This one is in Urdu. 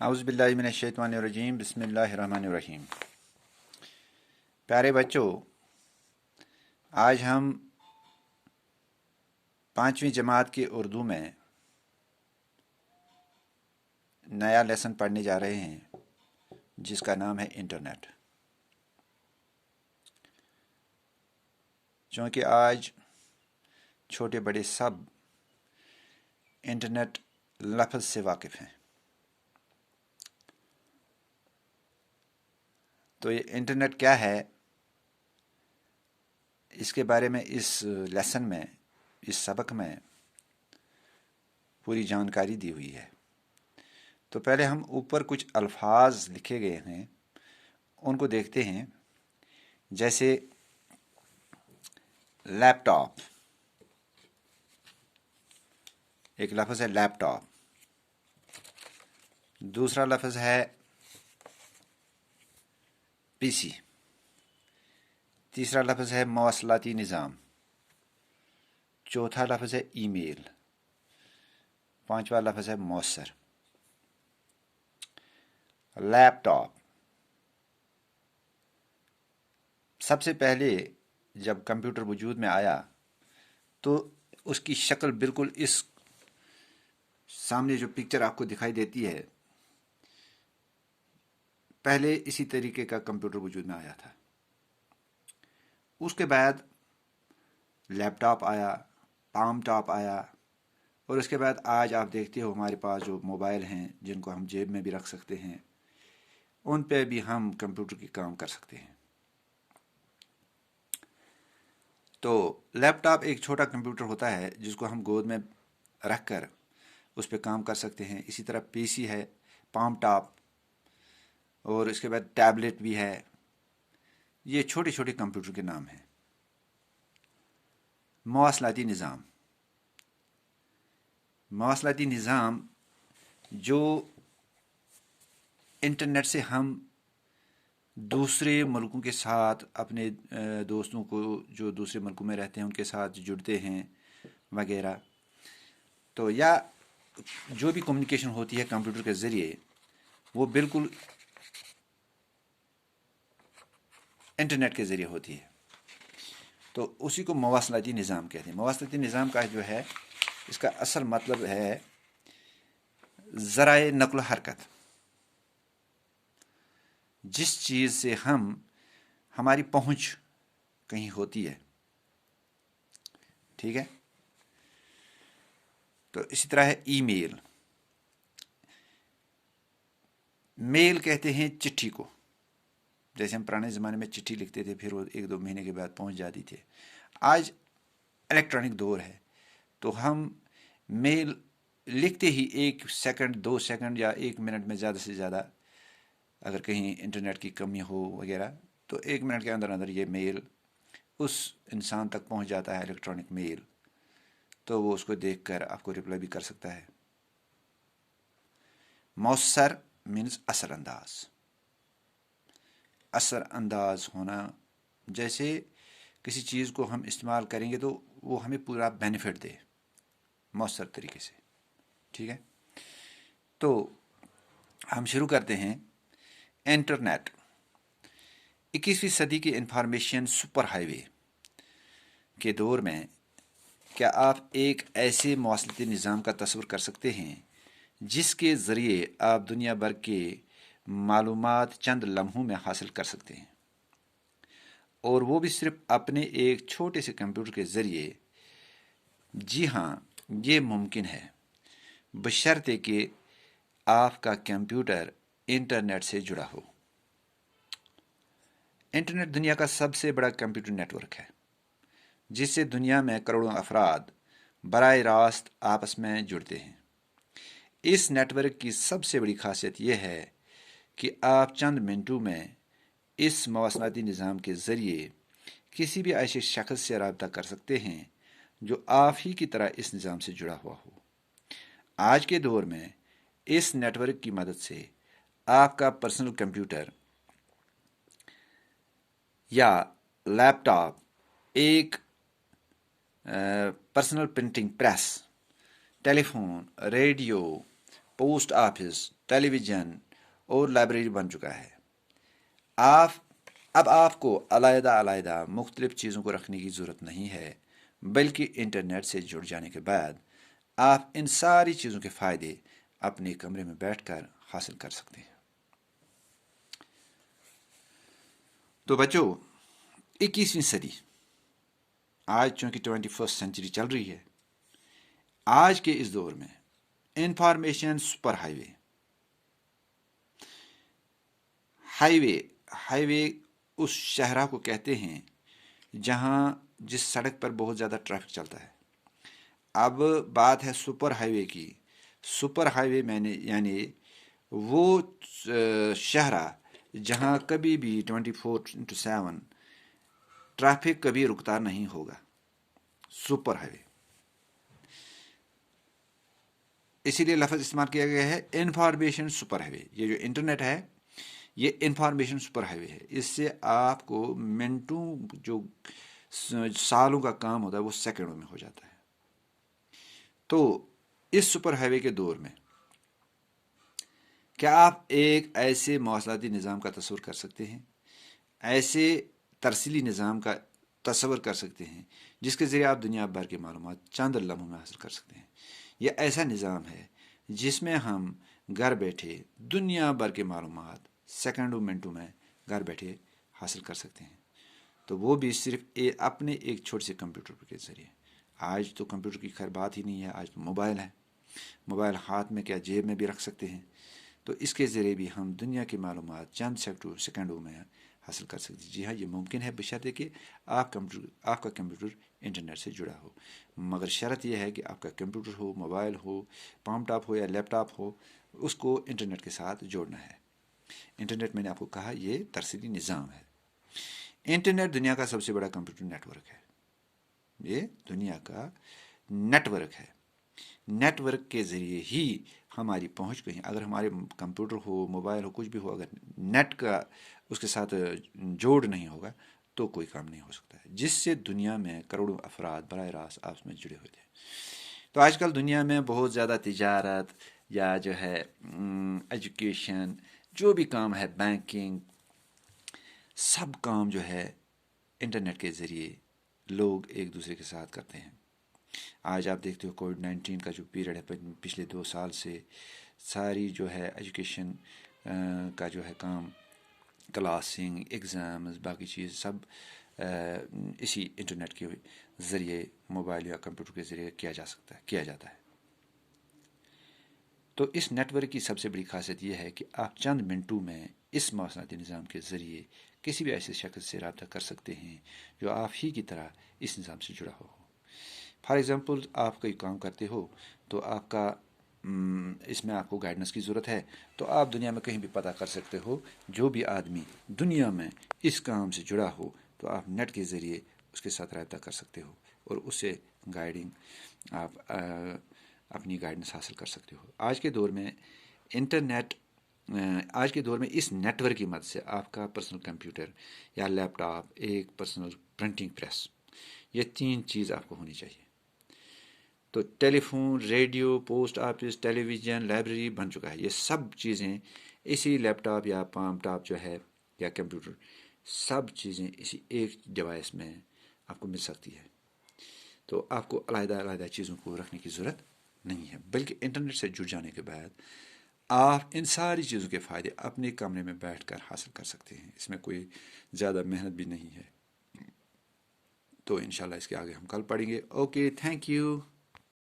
اعوذ باللہ من الشیطان الرجیم بسم اللہ الرحمن الرحیم۔ پیارے بچوں، آج ہم 5ویں جماعت کی اردو میں نیا لیسن پڑھنے جا رہے ہیں جس کا نام ہے انٹرنیٹ۔ چونکہ آج چھوٹے بڑے سب انٹرنیٹ لفظ سے واقف ہیں، تو یہ انٹرنیٹ کیا ہے اس کے بارے میں اس لیسن میں، اس سبق میں پوری جانکاری دی ہوئی ہے۔ تو پہلے ہم اوپر کچھ الفاظ لکھے گئے ہیں ان کو دیکھتے ہیں، جیسے لیپ ٹاپ، ایک لفظ ہے لیپ ٹاپ، دوسرا لفظ ہے پی سی، تیسرا لفظ ہے مواصلاتی نظام، چوتھا لفظ ہے ای میل، پانچواں لفظ ہے مؤثر۔ لیپ ٹاپ سب سے پہلے جب کمپیوٹر وجود میں آیا تو اس کی شکل بالکل اس سامنے جو پکچر آپ کو دکھائی دیتی ہے، پہلے اسی طریقے کا کمپیوٹر وجود میں آیا تھا۔ اس کے بعد لیپ ٹاپ آیا، پام ٹاپ آیا، اور اس کے بعد آج آپ دیکھتے ہو ہمارے پاس جو موبائل ہیں جن کو ہم جیب میں بھی رکھ سکتے ہیں، ان پہ بھی ہم کمپیوٹر کی کام کر سکتے ہیں۔ تو لیپ ٹاپ ایک چھوٹا کمپیوٹر ہوتا ہے جس کو ہم گود میں رکھ کر اس پہ کام کر سکتے ہیں۔ اسی طرح پی سی ہے، پام ٹاپ، اور اس کے بعد ٹیبلٹ بھی ہے۔ یہ چھوٹے چھوٹے کمپیوٹر کے نام ہیں۔ مواصلاتی نظام، مواصلاتی نظام جو انٹرنیٹ سے ہم دوسرے ملکوں کے ساتھ، اپنے دوستوں کو جو دوسرے ملکوں میں رہتے ہیں ان کے ساتھ جڑتے ہیں وغیرہ، تو یا جو بھی کمیونیکیشن ہوتی ہے کمپیوٹر کے ذریعے، وہ بالکل انٹرنیٹ کے ذریعے ہوتی ہے۔ تو اسی کو مواصلاتی نظام کہتے ہیں۔ مواصلاتی نظام کا جو ہے، اس کا اصل مطلب ہے ذرائع نقل و حرکت، جس چیز سے ہماری پہنچ کہیں ہوتی ہے، ٹھیک ہے۔ تو اسی طرح ہے ای میل۔ میل کہتے ہیں چٹھی کو، جیسے ہم پرانے زمانے میں چٹھی لکھتے تھے، پھر وہ 1-2 مہینے کے بعد پہنچ جاتی تھی۔ آج الیکٹرانک دور ہے، تو ہم میل لکھتے ہی 1 سیکنڈ 2 سیکنڈ یا 1 منٹ میں زیادہ سے زیادہ، اگر کہیں انٹرنیٹ کی کمی ہو وغیرہ، تو 1 منٹ کے اندر اندر یہ میل اس انسان تک پہنچ جاتا ہے، الیکٹرانک میل، تو وہ اس کو دیکھ کر آپ کو رپلائی بھی کر سکتا ہے۔ مؤثر مینز اثر انداز، اثر انداز ہونا، جیسے کسی چیز کو ہم استعمال کریں گے تو وہ ہمیں پورا بینیفٹ دے مؤثر طریقے سے، ٹھیک ہے۔ تو ہم شروع کرتے ہیں۔ انٹرنیٹ 21ویں صدی کی انفارمیشن سپر ہائی وے کے دور میں، کیا آپ ایک ایسے مواصلاتی نظام کا تصور کر سکتے ہیں جس کے ذریعے آپ دنیا بھر کے معلومات چند لمحوں میں حاصل کر سکتے ہیں، اور وہ بھی صرف اپنے ایک چھوٹے سے کمپیوٹر کے ذریعے؟ جی ہاں، یہ ممکن ہے، بشرطے کہ آپ کا کمپیوٹر انٹرنیٹ سے جڑا ہو۔ انٹرنیٹ دنیا کا سب سے بڑا کمپیوٹر نیٹ ورک ہے، جس سے دنیا میں کروڑوں افراد براہ راست آپس میں جڑتے ہیں۔ اس نیٹ ورک کی سب سے بڑی خاصیت یہ ہے کہ آپ چند منٹوں میں اس مواصلاتی نظام کے ذریعے کسی بھی ایسے شخص سے رابطہ کر سکتے ہیں جو آپ ہی کی طرح اس نظام سے جڑا ہوا ہو۔ آج کے دور میں اس نیٹ ورک کی مدد سے آپ کا پرسنل کمپیوٹر یا لیپ ٹاپ، ایک پرسنل پرنٹنگ پریس، ٹیلی فون، ریڈیو، پوسٹ آفس ٹیلی ویژن اور لائبریری بن چکا ہے. اب آپ کو علیحدہ مختلف چیزوں کو رکھنے کی ضرورت نہیں ہے، بلکہ انٹرنیٹ سے جڑ جانے کے بعد آپ ان ساری چیزوں کے فائدے اپنے کمرے میں بیٹھ کر حاصل کر سکتے ہیں. تو بچوں، 21ویں صدی آج چونکہ 21st سینچری چل رہی ہے، آج کے اس دور میں انفارمیشن سپر ہائی وے اس شہرہ کو کہتے ہیں جس سڑک پر بہت زیادہ ٹریفک چلتا ہے. اب بات ہے سپر ہائی وے کی. سپر ہائی وے یعنی وہ شہرہ جہاں کبھی بھی 24/7 ٹریفک کبھی رکتا نہیں ہوگا. سپر ہائی وے، اسی لیے لفظ استعمال کیا گیا ہے انفارمیشن سپر ہائی وے. یہ جو انٹرنیٹ ہے یہ انفارمیشن سپر ہائی وے ہے. اس سے آپ کو منٹوں جو سالوں کا کام ہوتا ہے وہ سیکنڈوں میں ہو جاتا ہے. تو اس سپر ہائی وے کے دور میں کیا آپ ایک ایسے مواصلاتی نظام کا تصور کر سکتے ہیں، ایسے ترسیلی نظام کا تصور کر سکتے ہیں جس کے ذریعے آپ دنیا بھر کی معلومات چند لمحوں میں حاصل کر سکتے ہیں؟ یہ ایسا نظام ہے جس میں ہم گھر بیٹھے دنیا بھر کی معلومات سیکنڈوں منٹوں میں گھر بیٹھے حاصل کر سکتے ہیں. تو وہ بھی صرف اپنے ایک چھوٹے سے کمپیوٹر کے ذریعے. آج تو کمپیوٹر کی خیر بات ہی نہیں ہے، آج تو موبائل ہے. موبائل ہاتھ میں کیا جیب میں بھی رکھ سکتے ہیں. تو اس کے ذریعے بھی ہم دنیا کی معلومات چند سیکنڈوں میں حاصل کر سکتے ہیں. جی ہاں، یہ ممکن ہے بشرطے کہ آپ کا کمپیوٹر انٹرنیٹ سے جڑا ہو. مگر شرط یہ ہے کہ آپ کا کمپیوٹر ہو، موبائل ہو، پام ٹاپ ہو یا لیپ ٹاپ ہو، اس کو انٹرنیٹ کے ساتھ جوڑنا ہے. انٹرنیٹ میں نے آپ کو کہا یہ ترسیلی نظام ہے. انٹرنیٹ دنیا کا سب سے بڑا کمپیوٹر نیٹ ورک ہے. یہ دنیا کا نیٹ ورک ہے. نیٹ ورک کے ذریعے ہی ہماری پہنچ کہیں، اگر ہمارے کمپیوٹر ہو، موبائل ہو، کچھ بھی ہو، اگر نیٹ کا اس کے ساتھ جوڑ نہیں ہوگا تو کوئی کام نہیں ہو سکتا ہے. جس سے دنیا میں کروڑوں افراد براہ راست آپس میں جڑے ہوئے تھے. تو آج کل دنیا میں بہت زیادہ تجارت یا جو ہے ایجوکیشن، جو بھی کام ہے، بینکنگ، سب کام جو ہے انٹرنیٹ کے ذریعے لوگ ایک دوسرے کے ساتھ کرتے ہیں. آج آپ دیکھتے ہو کووڈ-19 کا جو پیریڈ ہے پچھلے 2 سال سے ساری جو ہے ایجوکیشن کا جو ہے کام، کلاسنگ، ایگزامز، باقی چیز سب اسی انٹرنیٹ کے ذریعے، موبائل یا کمپیوٹر کے ذریعے کیا جاتا ہے. تو اس نیٹ ورک کی سب سے بڑی خاصیت یہ ہے کہ آپ چند منٹوں میں اس مواصلاتی نظام کے ذریعے کسی بھی ایسے شخص سے رابطہ کر سکتے ہیں جو آپ ہی کی طرح اس نظام سے جڑا ہو. فار ایگزامپل، آپ کوئی کام کرتے ہو تو آپ کا اس میں آپ کو گائیڈنس کی ضرورت ہے، تو آپ دنیا میں کہیں بھی پتہ کر سکتے ہو. جو بھی آدمی دنیا میں اس کام سے جڑا ہو تو آپ نیٹ کے ذریعے اس کے ساتھ رابطہ کر سکتے ہو اور اس سے آپ اپنی گائیڈنس حاصل کر سکتے ہو. آج کے دور میں اس نیٹ ورک کی مدد سے آپ کا پرسنل کمپیوٹر یا لیپ ٹاپ، ایک پرسنل پرنٹنگ پریس، یہ 3 چیز آپ کو ہونی چاہیے. تو ٹیلی فون، ریڈیو، پوسٹ آفس، ٹیلی ویژن، لائبریری بن چکا ہے. یہ سب چیزیں اسی لیپ ٹاپ یا پام ٹاپ جو ہے یا کمپیوٹر، سب چیزیں اسی ایک ڈیوائس میں آپ کو مل سکتی ہے. تو آپ کو علیحدہ چیزوں کو رکھنے کی ضرورت نہیں ہے، بلکہ انٹرنیٹ سے جڑ جانے کے بعد آپ ان ساری چیزوں کے فائدے اپنے کمرے میں بیٹھ کر حاصل کر سکتے ہیں. اس میں کوئی زیادہ محنت بھی نہیں ہے. تو انشاءاللہ اس کے آگے ہم کل پڑھیں گے. Okay, thank you.